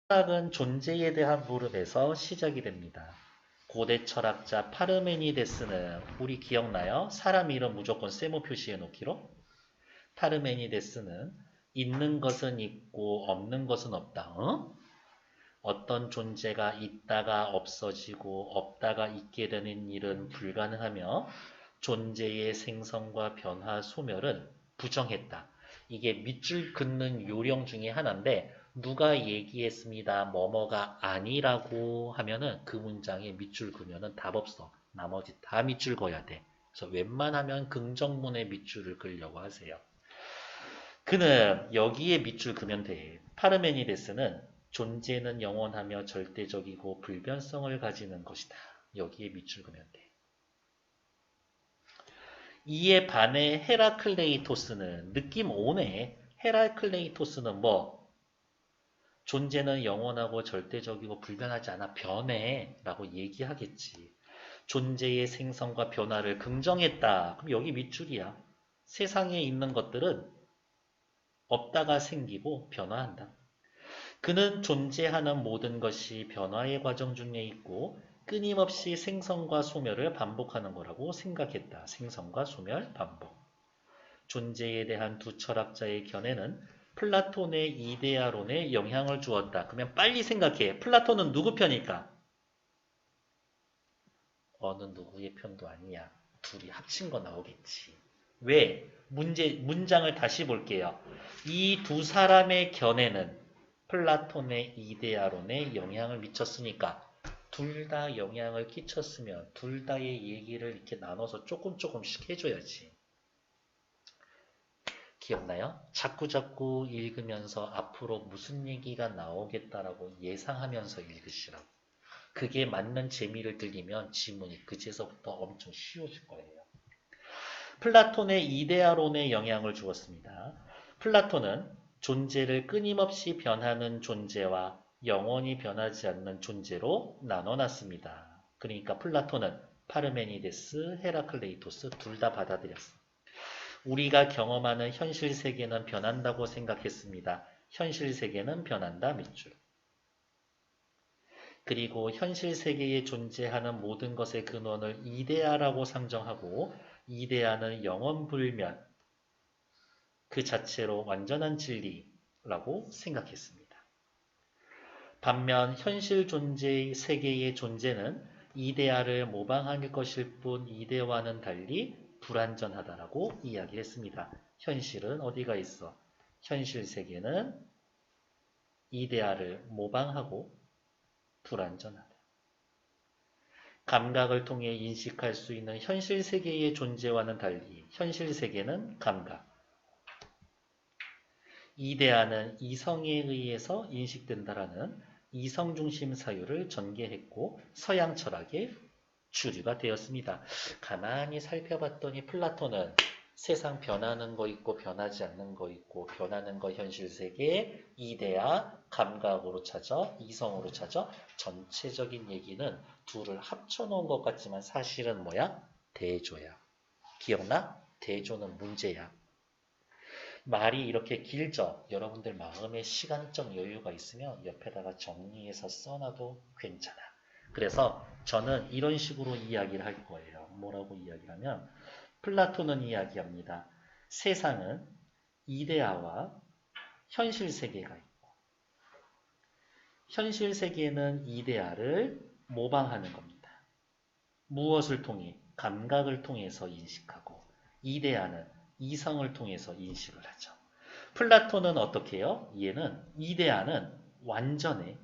철학은 존재에 대한 물음에서 시작이 됩니다. 고대 철학자 파르메니데스는 우리 기억나요? 사람 이름 무조건 세모 표시해 놓기로? 파르메니데스는 있는 것은 있고 없는 것은 없다. 어떤 존재가 있다가 없어지고 없다가 있게 되는 일은 불가능하며 존재의 생성과 변화, 소멸은 부정했다. 이게 밑줄 긋는 요령 중에 하나인데 누가 얘기했습니다. 뭐뭐가 아니라고 하면은 그 문장에 밑줄 그면은 답 없어. 나머지 다 밑줄 그어야 돼. 그래서 웬만하면 긍정문에 밑줄을 그으려고 하세요. 그는 여기에 밑줄 그면 돼. 파르메니데스는 존재는 영원하며 절대적이고 불변성을 가지는 것이다. 여기에 밑줄 그면 돼. 이에 반해 헤라클레이토스는 느낌 오네. 헤라클레이토스는 뭐? 존재는 영원하고 절대적이고 불변하지 않아 변해 라고 얘기하겠지. 존재의 생성과 변화를 긍정했다. 그럼 여기 밑줄이야. 세상에 있는 것들은 없다가 생기고 변화한다. 그는 존재하는 모든 것이 변화의 과정 중에 있고 끊임없이 생성과 소멸을 반복하는 거라고 생각했다. 생성과 소멸 반복. 존재에 대한 두 철학자의 견해는 플라톤의 이데아론에 영향을 주었다. 그러면 빨리 생각해. 플라톤은 누구 편일까? 어느 누구의 편도 아니야. 둘이 합친 거 나오겠지. 왜? 문장을 다시 볼게요. 이 두 사람의 견해는 플라톤의 이데아론에 영향을 미쳤으니까 둘 다 영향을 끼쳤으면 둘 다의 얘기를 이렇게 나눠서 조금씩 해줘야지. 기억나요? 자꾸자꾸 읽으면서 앞으로 무슨 얘기가 나오겠다라고 예상하면서 읽으시라고. 그게 맞는 재미를 들리면 지문이 그제서부터 엄청 쉬워질 거예요. 플라톤의 이데아론에 영향을 주었습니다. 플라톤은 존재를 끊임없이 변하는 존재와 영원히 변하지 않는 존재로 나눠놨습니다. 그러니까 플라톤은 파르메니데스, 헤라클레이토스 둘 다 받아들였어. 우리가 경험하는 현실 세계는 변한다고 생각했습니다. 현실 세계는 변한다 밑줄. 그리고 현실 세계에 존재하는 모든 것의 근원을 이데아라고 상정하고 이데아는 영원불면 그 자체로 완전한 진리라고 생각했습니다. 반면 현실 존재의 세계의 존재는 이데아를 모방할 것일 뿐 이데아와는 달리 불완전하다라고 이야기했습니다. 현실은 어디가 있어? 현실 세계는 이데아를 모방하고 불완전하다. 감각을 통해 인식할 수 있는 현실 세계의 존재와는 달리 현실 세계는 감각, 이데아는 이성에 의해서 인식된다라는 이성중심 사유를 전개했고 서양 철학의 주류가 되었습니다. 가만히 살펴봤더니 플라톤은 세상 변하는 거 있고 변하지 않는 거 있고 변하는 거 현실 세계, 이데아, 감각으로 찾아, 이성으로 찾아 전체적인 얘기는 둘을 합쳐놓은 것 같지만 사실은 뭐야? 대조야. 기억나? 대조는 문제야. 말이 이렇게 길죠? 여러분들 마음에 시간적 여유가 있으면 옆에다가 정리해서 써놔도 괜찮아. 그래서 저는 이런 식으로 이야기를 할 거예요. 뭐라고 이야기를 하면 플라톤은 이야기합니다. 세상은 이데아와 현실 세계가 있고 현실 세계는 이데아를 모방하는 겁니다. 무엇을 통해? 감각을 통해서 인식하고 이데아는 이성을 통해서 인식을 하죠. 플라톤은 어떻게 해요? 얘는 이데아는 완전해.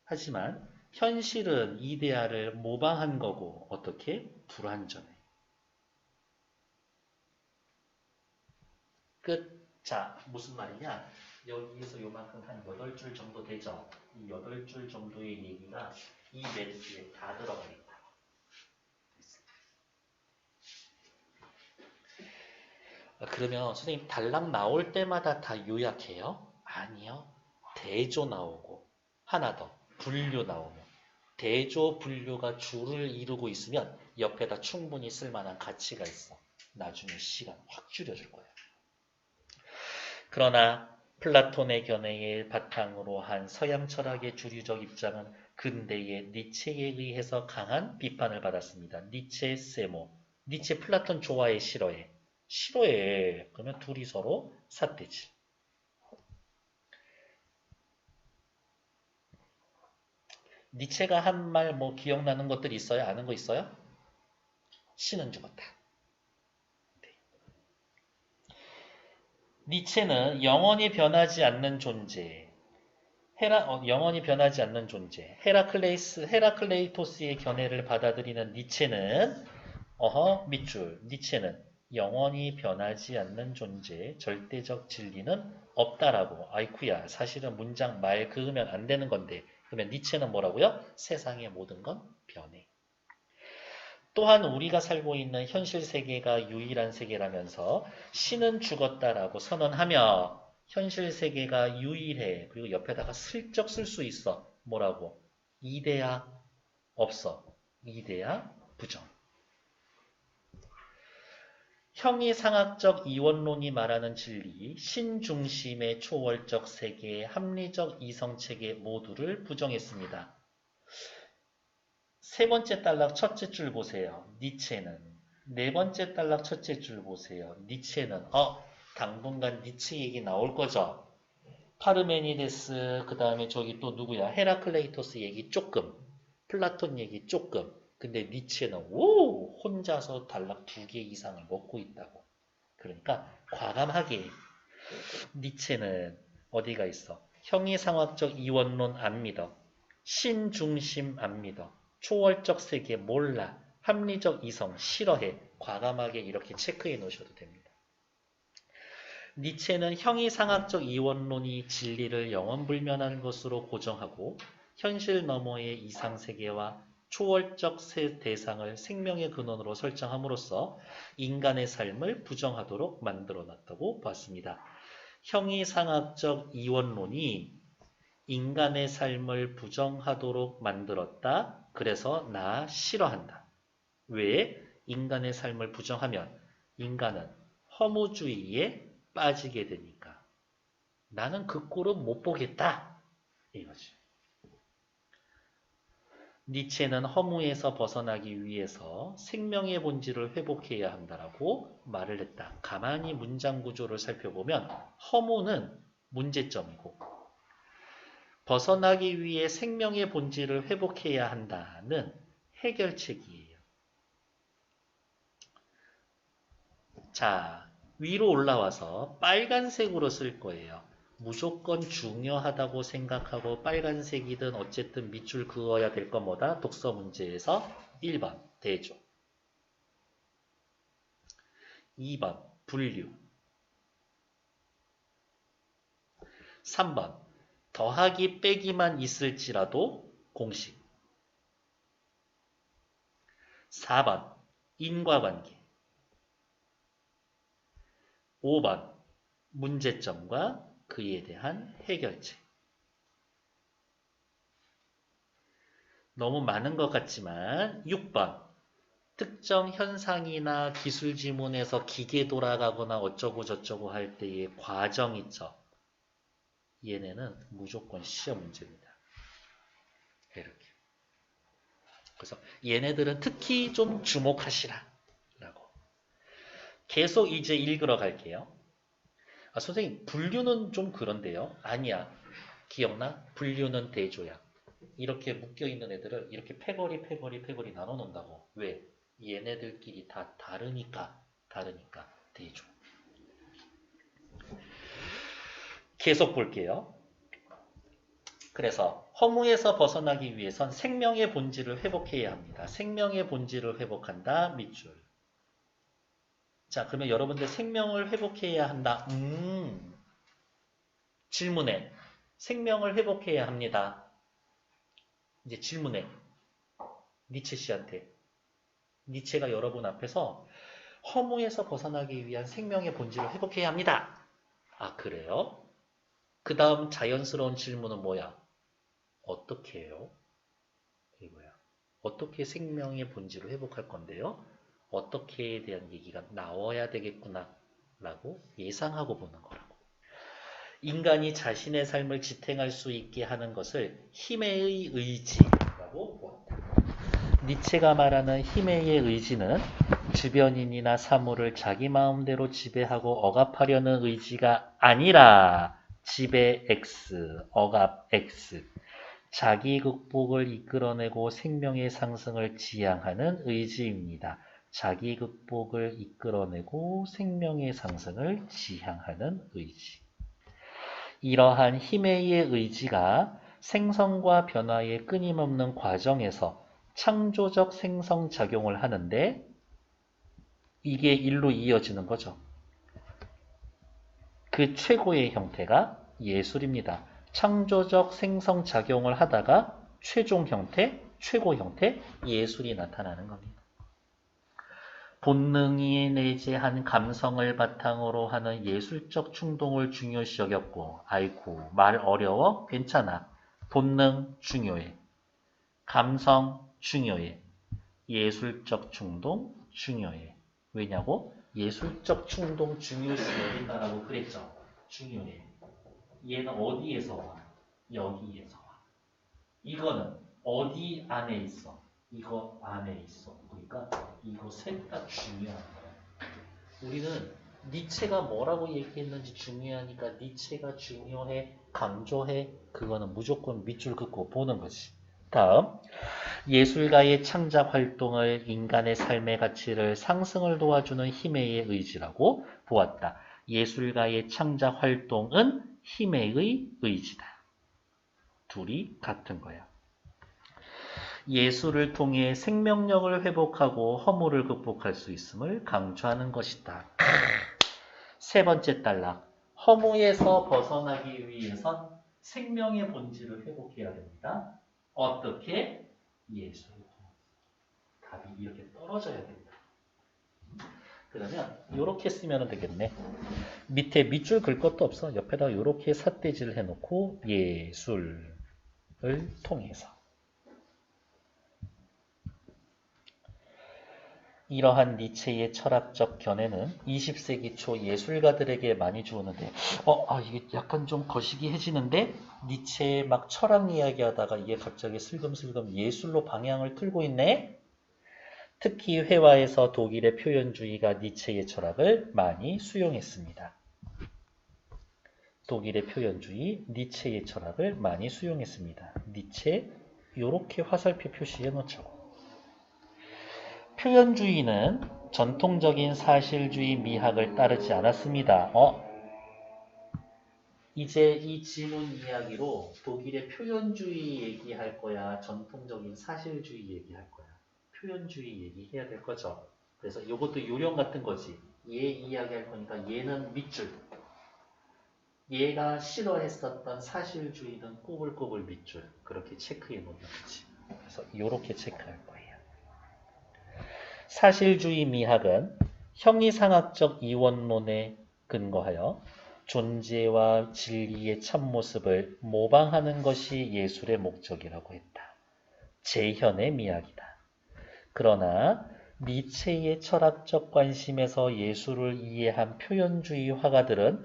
하지만 현실은 이데아를 모방한 거고 어떻게? 불완전해. 끝. 자, 무슨 말이냐? 여기에서 요만큼 한 8줄 정도 되죠? 이 8줄 정도의 얘기가 이 멘트에 다 들어가 있다. 그러면 선생님 단락 나올 때마다 다 요약해요? 아니요. 대조 나오고 하나 더 분류 나오면 대조 분류가 줄을 이루고 있으면 옆에다 충분히 쓸만한 가치가 있어. 나중에 시간 확 줄여줄 거예요. 그러나 플라톤의 견해를 바탕으로 한 서양 철학의 주류적 입장은 근대의 니체에 의해서 강한 비판을 받았습니다. 니체 세모. 니체 플라톤 좋아해 싫어해? 싫어해. 그러면 둘이 서로 삿대질. 니체가 한 말 뭐 기억나는 것들 있어요? 아는 거 있어요? 신은 죽었다. 니체는 영원히 변하지 않는 존재. 영원히 변하지 않는 존재. 헤라클레이토스의 견해를 받아들이는 니체는 밑줄. 니체는 영원히 변하지 않는 존재, 절대적 진리는 없다라고. 아이쿠야, 사실은 문장 말 그으면 안 되는 건데. 그러면 니체는 뭐라고요? 세상의 모든 건 변해. 또한 우리가 살고 있는 현실 세계가 유일한 세계라면서 신은 죽었다라고 선언하며 현실 세계가 유일해. 그리고 옆에다가 슬쩍 쓸 수 있어. 뭐라고? 이데아 없어. 이데아 부정. 형이상학적 이원론이 말하는 진리, 신중심의 초월적 세계, 합리적 이성체계 모두를 부정했습니다. 세 번째 단락 첫째 줄 보세요. 니체는. 네 번째 단락 첫째 줄 보세요. 니체는. 당분간 니체 얘기 나올 거죠. 파르메니데스, 그 다음에 저기 또 누구야? 헤라클레이토스 얘기 조금. 플라톤 얘기 조금. 근데 니체는 혼자서 단락 2개 이상을 먹고 있다고. 그러니까 과감하게 니체는 어디가 있어? 형이상학적 이원론 안 믿어. 신중심 안 믿어. 초월적 세계 몰라. 합리적 이성 싫어해. 과감하게 이렇게 체크해 놓으셔도 됩니다. 니체는 형이상학적 이원론이 진리를 영원불면한 것으로 고정하고 현실 너머의 이상세계와 초월적 대상을 생명의 근원으로 설정함으로써 인간의 삶을 부정하도록 만들어놨다고 봤습니다. 형이상학적 이원론이 인간의 삶을 부정하도록 만들었다. 그래서 나 싫어한다. 왜? 인간의 삶을 부정하면 인간은 허무주의에 빠지게 되니까. 나는 그 꼴은 못 보겠다. 이거지. 니체는 허무에서 벗어나기 위해서 생명의 본질을 회복해야 한다라고 말을 했다. 가만히 문장 구조를 살펴보면 허무는 문제점이고 벗어나기 위해 생명의 본질을 회복해야 한다는 해결책이에요. 자, 위로 올라와서 빨간색으로 쓸 거예요. 무조건 중요하다고 생각하고 빨간색이든 어쨌든 밑줄 그어야 될 건 뭐다? 독서 문제에서 1번 대조, 2번 분류, 3번 더하기 빼기만 있을지라도 공식, 4번 인과관계, 5번 문제점과 그에 대한 해결책. 너무 많은 것 같지만 6번 특정 현상이나 기술 지문에서 기계 돌아가거나 어쩌고 저쩌고 할 때의 과정 있죠. 얘네는 무조건 시험 문제입니다. 이렇게. 그래서 얘네들은 특히 좀 주목하시라 라고. 계속 이제 읽으러 갈게요. 선생님 분류는 좀 그런데요. 아니야. 기억나? 분류는 대조야. 이렇게 묶여있는 애들을 이렇게 패거리 나눠 놓는다고. 왜? 얘네들끼리 다 다르니까 대조. 계속 볼게요. 그래서 허무에서 벗어나기 위해선 생명의 본질을 회복해야 합니다. 생명의 본질을 회복한다. 밑줄. 자, 그러면 여러분들 생명을 회복해야 한다. 질문해. 생명을 회복해야 합니다. 이제 질문해. 니체 씨한테. 니체가 여러분 앞에서 허무에서 벗어나기 위한 생명의 본질을 회복해야 합니다. 아, 그래요? 그 다음 자연스러운 질문은 뭐야? 어떻게 해요? 이거야. 어떻게 생명의 본질을 회복할 건데요? 어떻게에 대한 얘기가 나와야 되겠구나 라고 예상하고 보는 거라고. 인간이 자신의 삶을 지탱할 수 있게 하는 것을 힘의 의지라고 보았다. 니체가 말하는 힘의 의지는 주변인이나 사물을 자기 마음대로 지배하고 억압하려는 의지가 아니라 지배 X, 억압 X, 자기 극복을 이끌어내고 생명의 상승을 지향하는 의지입니다. 자기 극복을 이끌어내고 생명의 상승을 지향하는 의지. 이러한 힘의 의지가 생성과 변화의 끊임없는 과정에서 창조적 생성작용을 하는데 이게 일로 이어지는 거죠. 그 최고의 형태가 예술입니다. 창조적 생성작용을 하다가 최종 형태, 최고 형태, 예술이 나타나는 겁니다. 본능이 내재한 감성을 바탕으로 하는 예술적 충동을 중요시 여겼고, 아이고, 말 어려워? 괜찮아. 본능 중요해. 감성 중요해. 예술적 충동 중요해. 왜냐고? 예술적 충동 중요시 여긴다라고 그랬죠. 중요해. 얘는 어디에서 와? 여기에서 와. 이거는 어디 안에 있어? 이거 안에 있어. 그러니까 이거 셋 다 중요한 거야. 우리는 니체가 뭐라고 얘기했는지 중요하니까 니체가 중요해, 강조해. 그거는 무조건 밑줄 긋고 보는 거지. 다음, 예술가의 창작 활동을 인간의 삶의 가치를 상승을 도와주는 힘의 의지라고 보았다. 예술가의 창작 활동은 힘의 의지다. 둘이 같은 거야. 예술을 통해 생명력을 회복하고 허물을 극복할 수 있음을 강조하는 것이다. 세 번째 단락. 허무에서 벗어나기 위해선 생명의 본질을 회복해야 됩니다. 어떻게? 예술을 통해서. 답이 이렇게 떨어져야 된다. 그러면 이렇게 쓰면 되겠네. 밑에 밑줄 긁을 것도 없어. 옆에다가 이렇게 삿대질을 해놓고 예술을 통해서. 이러한 니체의 철학적 견해는 20세기 초 예술가들에게 많이 주었는데 이게 약간 좀 거시기해지는데 니체의 막 철학 이야기하다가 이게 갑자기 슬금슬금 예술로 방향을 틀고 있네. 특히 회화에서 독일의 표현주의가 니체의 철학을 많이 수용했습니다. 독일의 표현주의, 니체의 철학을 많이 수용했습니다. 니체, 요렇게 화살표 표시해 놓자고. 표현주의는 전통적인 사실주의 미학을 따르지 않았습니다. 이제 이 지문 이야기로 독일의 표현주의 얘기할 거야? 전통적인 사실주의 얘기할 거야? 표현주의 얘기해야 될 거죠. 그래서 이것도 요령 같은 거지. 얘 이야기할 거니까 얘는 밑줄. 얘가 싫어했었던 사실주의는 꼬불꼬불 밑줄. 그렇게 체크해 놓는 거지. 그래서 이렇게 체크할 거예요. 사실주의 미학은 형이상학적 이원론에 근거하여 존재와 진리의 참모습을 모방하는 것이 예술의 목적이라고 했다. 재현의 미학이다. 그러나 니체의 철학적 관심에서 예술을 이해한 표현주의 화가들은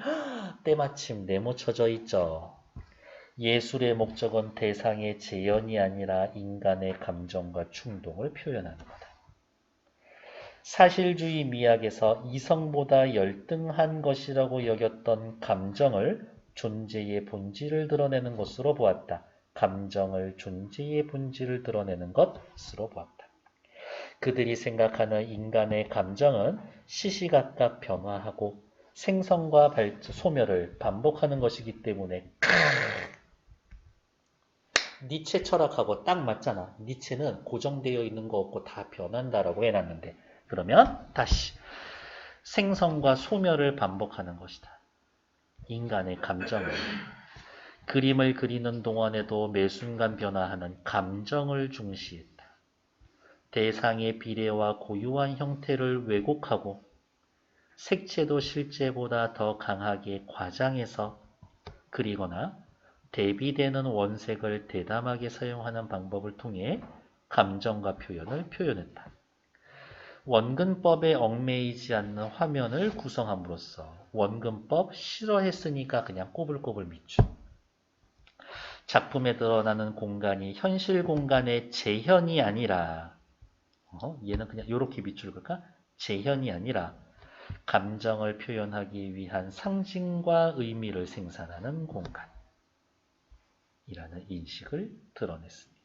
때마침 네모쳐져 있죠. 예술의 목적은 대상의 재현이 아니라 인간의 감정과 충동을 표현하는 거다. 사실주의 미학에서 이성보다 열등한 것이라고 여겼던 감정을 존재의 본질을 드러내는 것으로 보았다. 감정을 존재의 본질을 드러내는 것으로 보았다. 그들이 생각하는 인간의 감정은 시시각각 변화하고 생성과 소멸을 반복하는 것이기 때문에 니체 철학하고 딱 맞잖아. 니체는 고정되어 있는 거 없고 다 변한다라고 해놨는데 그러면 다시 생성과 소멸을 반복하는 것이다. 인간의 감정은 그림을 그리는 동안에도 매순간 변화하는 감정을 중시했다. 대상의 비례와 고유한 형태를 왜곡하고 색채도 실제보다 더 강하게 과장해서 그리거나 대비되는 원색을 대담하게 사용하는 방법을 통해 감정과 표현을 표현했다. 원근법에 얽매이지 않는 화면을 구성함으로써 원근법 싫어했으니까 그냥 꼬불꼬불 밑줄. 작품에 드러나는 공간이 현실 공간의 재현이 아니라 얘는 그냥 이렇게 밑줄 그을까? 재현이 아니라 감정을 표현하기 위한 상징과 의미를 생산하는 공간이라는 인식을 드러냈습니다.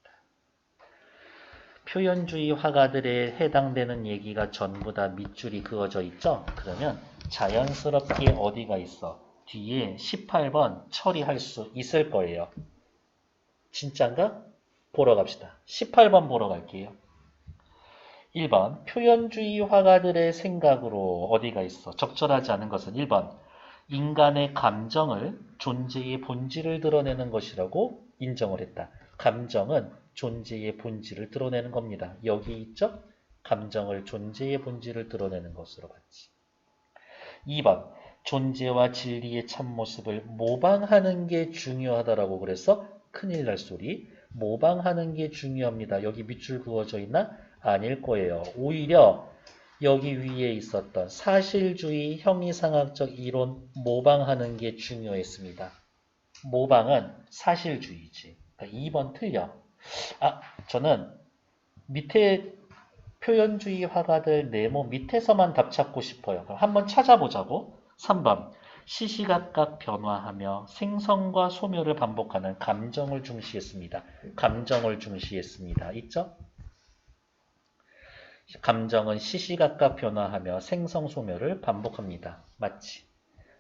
표현주의 화가들에 해당되는 얘기가 전부 다 밑줄이 그어져 있죠? 그러면 자연스럽게 어디가 있어? 뒤에 18번 처리할 수 있을 거예요. 진짠가? 보러 갑시다. 18번 보러 갈게요. 1번 표현주의 화가들의 생각으로 어디가 있어? 적절하지 않은 것은 1번 인간의 감정을 존재의 본질을 드러내는 것이라고 인정을 했다. 감정은 존재의 본질을 드러내는 겁니다. 여기 있죠? 감정을 존재의 본질을 드러내는 것으로 봤지. 2번 존재와 진리의 참모습을 모방하는 게 중요하다라고 그래서 큰일 날 소리. 모방하는 게 중요합니다. 여기 밑줄 그어져 있나? 아닐 거예요. 오히려 여기 위에 있었던 사실주의 형이상학적 이론 모방하는 게 중요했습니다. 모방은 사실주의지. 그러니까 2번 틀려. 저는 밑에 표현주의 화가들 네모 밑에서만 답 찾고 싶어요. 그럼 한번 찾아보자고. 3번 시시각각 변화하며 생성과 소멸을 반복하는 감정을 중시했습니다. 감정을 중시했습니다. 있죠? 감정은 시시각각 변화하며 생성 소멸을 반복합니다. 맞지?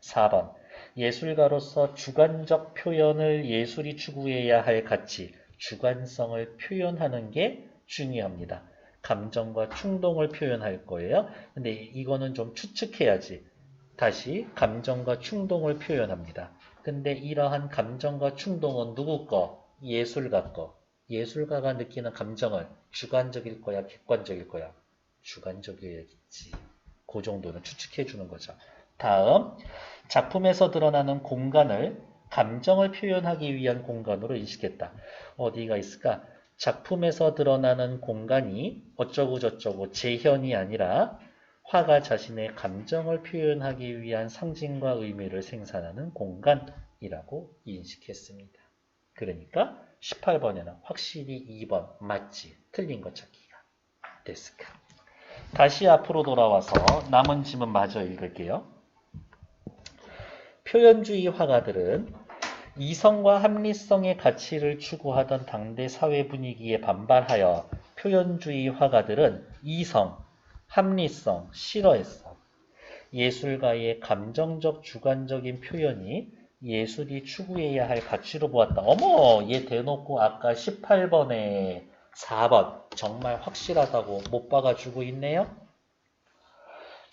4번 예술가로서 주관적 표현을 예술이 추구해야 할 가치, 주관성을 표현하는 게 중요합니다. 감정과 충동을 표현할 거예요. 근데 이거는 좀 추측해야지. 다시 감정과 충동을 표현합니다. 근데 이러한 감정과 충동은 누구 거? 예술가 거. 예술가가 느끼는 감정은 주관적일 거야, 객관적일 거야? 주관적이어야겠지. 그 정도는 추측해 주는 거죠. 다음, 작품에서 드러나는 공간을 감정을 표현하기 위한 공간으로 인식했다. 어디가 있을까? 작품에서 드러나는 공간이 어쩌고 저쩌고 재현이 아니라 화가 자신의 감정을 표현하기 위한 상징과 의미를 생산하는 공간이라고 인식했습니다. 그러니까 18번에는 확실히 2번 맞지? 틀린 거 찾기가 됐을까? 다시 앞으로 돌아와서 남은 지문 마저 읽을게요. 표현주의 화가들은 이성과 합리성의 가치를 추구하던 당대 사회 분위기에 반발하여 표현주의 화가들은 이성, 합리성 싫어했어. 예술가의 감정적 주관적인 표현이 예술이 추구해야 할 가치로 보았다. 어머, 얘 대놓고 아까 18번에 4번 정말 확실하다고 못 박아주고 있네요.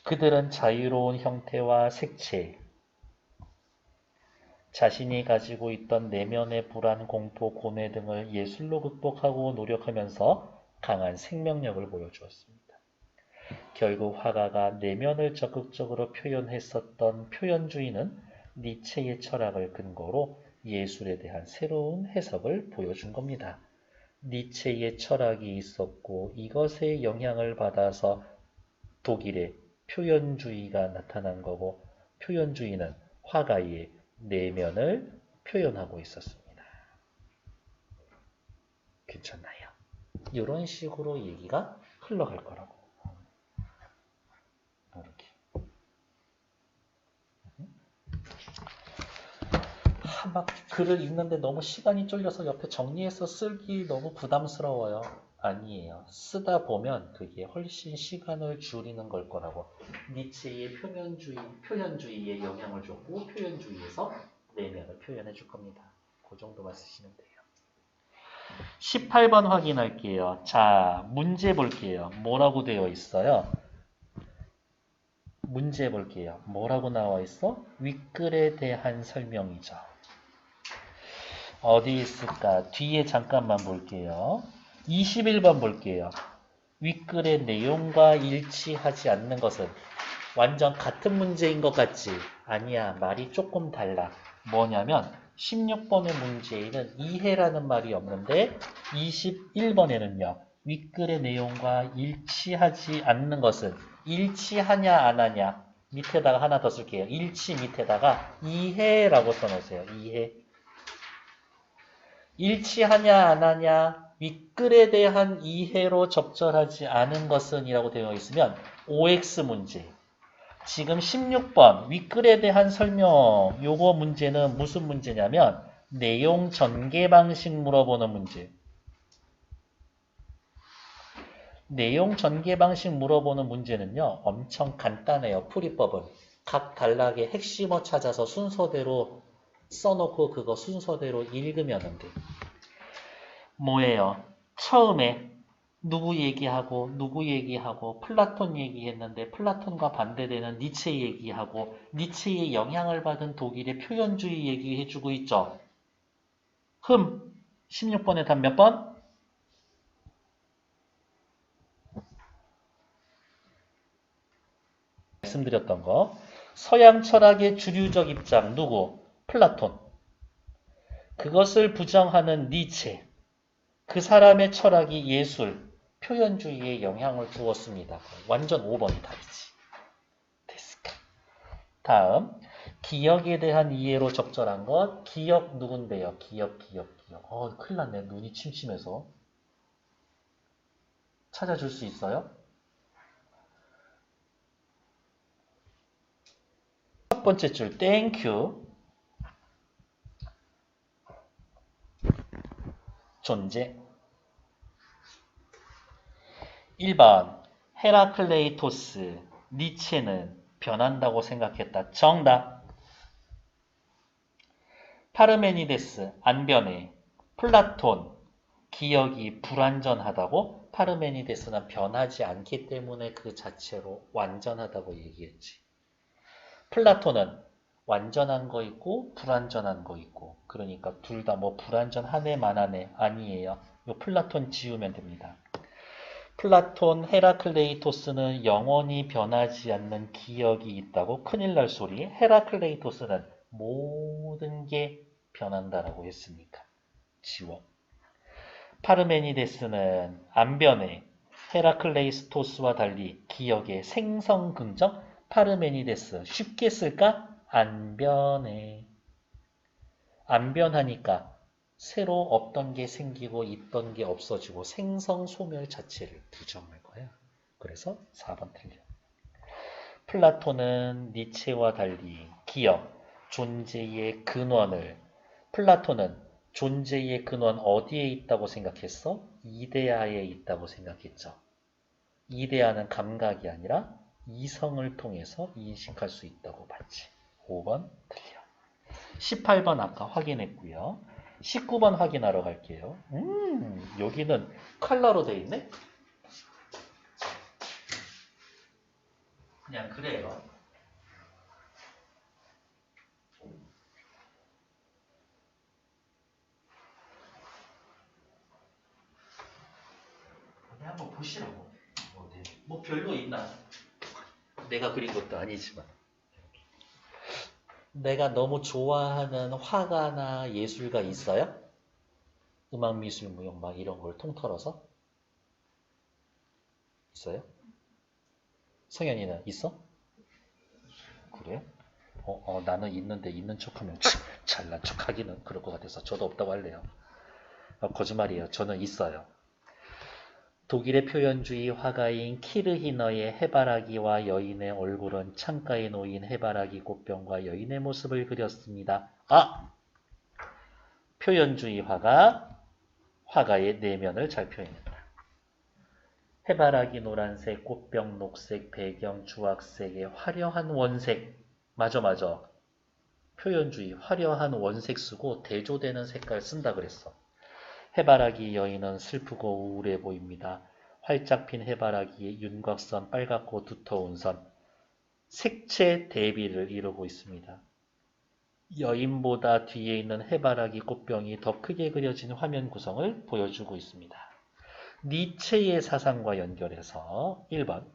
그들은 자유로운 형태와 색채, 자신이 가지고 있던 내면의 불안, 공포, 고뇌 등을 예술로 극복하고 노력하면서 강한 생명력을 보여주었습니다. 결국 화가가 내면을 적극적으로 표현했었던 표현주의는 니체의 철학을 근거로 예술에 대한 새로운 해석을 보여준 겁니다. 니체의 철학이 있었고 이것에 영향을 받아서 독일의 표현주의가 나타난 거고 표현주의는 화가의 내면을 표현하고 있었습니다. 괜찮나요? 이런 식으로 얘기가 흘러갈 거라고. 이렇게. 막 글을 읽는데 너무 시간이 쫄려서 옆에 정리해서 쓰기 너무 부담스러워요. 아니에요. 쓰다 보면 그게 훨씬 시간을 줄이는 걸 거라고. 니체의 표현주의에 영향을 줬고 표현주의에서 내면을 표현해 줄 겁니다. 그 정도만 쓰시면 돼요. 18번 확인할게요. 자, 문제 볼게요. 뭐라고 되어 있어요? 문제 볼게요. 뭐라고 나와 있어? 윗글에 대한 설명이죠. 어디 있을까? 뒤에 잠깐만 볼게요. 21번 볼게요. 윗글의 내용과 일치하지 않는 것은 완전 같은 문제인 것 같지? 아니야. 말이 조금 달라. 뭐냐면 16번의 문제에는 이해라는 말이 없는데 21번에는요. 윗글의 내용과 일치하지 않는 것은 일치하냐 안 하냐? 밑에다가 하나 더 쓸게요. 일치 밑에다가 이해라고 써놓으세요. 이해. 일치하냐 안 하냐 윗글에 대한 이해로 적절하지 않은 것은 이라고 되어 있으면 OX 문제. 지금 16번 윗글에 대한 설명 요거 문제는 무슨 문제냐면 내용 전개 방식 물어보는 문제. 내용 전개 방식 물어보는 문제는요. 엄청 간단해요. 풀이법은. 각 단락의 핵심어 찾아서 순서대로 써놓고 그거 순서대로 읽으면 돼. 뭐예요? 처음에 누구 얘기하고 플라톤 얘기했는데 플라톤과 반대되는 니체 얘기하고 니체의 영향을 받은 독일의 표현주의 얘기해주고 있죠. 16번에 답 몇 번? 말씀드렸던 거. 서양 철학의 주류적 입장 누구? 플라톤. 그것을 부정하는 니체. 그 사람의 철학이 예술, 표현주의에 영향을 주었습니다. 완전 5번이 답이지. 됐을까? 다음, 기억에 대한 이해로 적절한 것. 기억 누군데요? 기억. 큰일 났네. 눈이 침침해서. 찾아줄 수 있어요? 첫 번째 줄, 땡큐. 존재. 1번, 헤라클레이토스, 니체는 변한다고 생각했다. 정답. 파르메니데스, 안 변해. 플라톤, 기억이 불완전하다고? 파르메니데스는 변하지 않기 때문에 그 자체로 완전하다고 얘기했지. 플라톤은 완전한 거 있고 불완전한 거 있고 그러니까 둘 다 뭐 불완전하네 만하네 아니에요. 요 플라톤 지우면 됩니다. 플라톤 헤라클레이토스는 영원히 변하지 않는 기억이 있다고 큰일 날 소리. 헤라클레이토스는 모든 게 변한다라고 했으니까 지워. 파르메니데스는 안 변해. 헤라클레이토스와 달리 기억의 생성 긍정. 파르메니데스 쉽게 쓸까? 안 변해. 안 변하니까 새로 없던 게 생기고 있던 게 없어지고 생성 소멸 자체를 부정할 거야. 그래서 4번 틀려. 플라톤은 니체와 달리 기억, 존재의 근원을 플라톤은 존재의 근원 어디에 있다고 생각했어? 이데아에 있다고 생각했죠. 이데아는 감각이 아니라 이성을 통해서 인식할 수 있다고 봤지. 5번 틀려. 18번 아까 확인했고요. 19번 확인하러 갈게요. 여기는 컬러로 돼 있네? 그냥 그래요. 한번 보시라고. 뭐 별로 있나? 내가 그린 것도 아니지만. 내가 너무 좋아하는 화가나 예술가 있어요? 음악, 미술, 무용 막 이런 걸 통틀어서? 있어요? 성현이는 있어? 그래? 나는 있는데 있는 척하면 잘난 척하기는 그럴 것 같아서 저도 없다고 할래요. 거짓말이에요. 저는 있어요. 독일의 표현주의 화가인 키르히너의 해바라기와 여인의 얼굴은 창가에 놓인 해바라기 꽃병과 여인의 모습을 그렸습니다. 표현주의 화가 화가의 내면을 잘 표현했다. 해바라기 노란색, 꽃병 녹색, 배경 주황색의 화려한 원색. 맞아. 표현주의 화려한 원색 쓰고 대조되는 색깔 쓴다 그랬어. 해바라기 여인은 슬프고 우울해 보입니다. 활짝 핀 해바라기에 윤곽선, 빨갛고 두터운 선, 색채 대비를 이루고 있습니다. 여인보다 뒤에 있는 해바라기 꽃병이 더 크게 그려진 화면 구성을 보여주고 있습니다. 니체의 사상과 연결해서 1번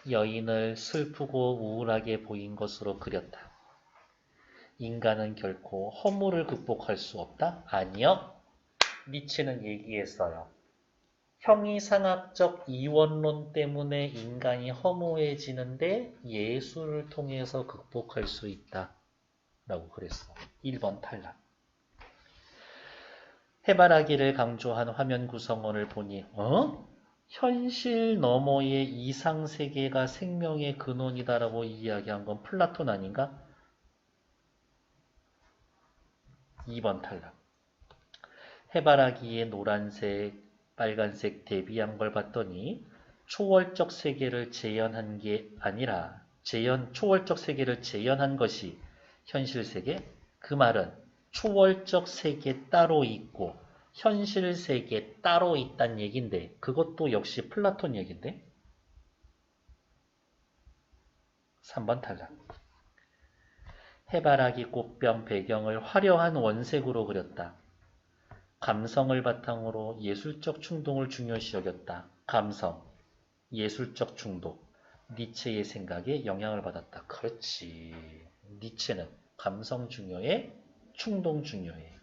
여인을 슬프고 우울하게 보인 것으로 그렸다. 인간은 결코 허물을 극복할 수 없다? 아니요. 니체는 얘기했어요. 형이상학적 이원론 때문에 인간이 허무해지는데 예술을 통해서 극복할 수 있다. 라고 그랬어. 1번 탈락. 해바라기를 강조한 화면 구성원을 보니 현실 너머의 이상세계가 생명의 근원이다라고 이야기한 건 플라톤 아닌가? 2번 탈락. 해바라기의 노란색, 빨간색 대비한 걸 봤더니 초월적 세계를 재현한 게 아니라 초월적 세계를 재현한 것이 현실 세계? 그 말은 초월적 세계 따로 있고 현실 세계 따로 있단 얘긴데 그것도 역시 플라톤 얘긴데 3번 탈락. 해바라기 꽃병 배경을 화려한 원색으로 그렸다. 감성을 바탕으로 예술적 충동을 중요시 여겼다. 감성, 예술적 충동, 니체의 생각에 영향을 받았다. 그렇지. 니체는 감성 중요해, 충동 중요해.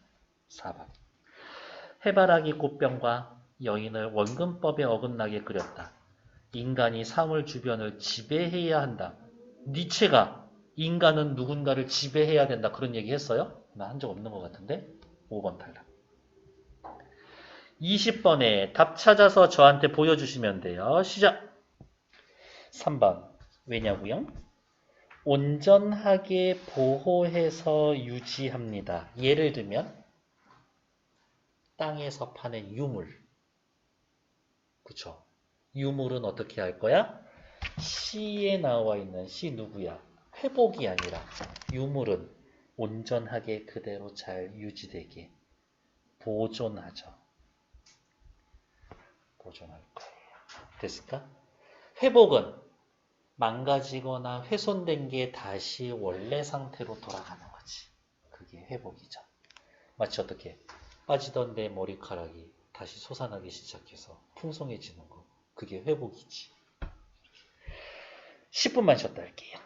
4번. 해바라기 꽃병과 여인을 원근법에 어긋나게 그렸다. 인간이 사물 주변을 지배해야 한다. 니체가 인간은 누군가를 지배해야 된다. 그런 얘기 했어요? 나 한 적 없는 것 같은데? 5번 탈락. 20번에 답 찾아서 저한테 보여주시면 돼요. 시작! 3번. 왜냐고요? 온전하게 보호해서 유지합니다. 예를 들면 땅에서 파는 유물. 그쵸? 유물은 어떻게 할 거야? 시에 나와 있는 시 누구야? 회복이 아니라 유물은 온전하게 그대로 잘 유지되게 보존하죠. 보존할 거예요. 됐을까? 회복은 망가지거나 훼손된 게 다시 원래 상태로 돌아가는 거지. 그게 회복이죠. 마치 어떻게 빠지던 내 머리카락이 다시 솟아나기 시작해서 풍성해지는 거. 그게 회복이지. 10분만 쉬었다 할게요.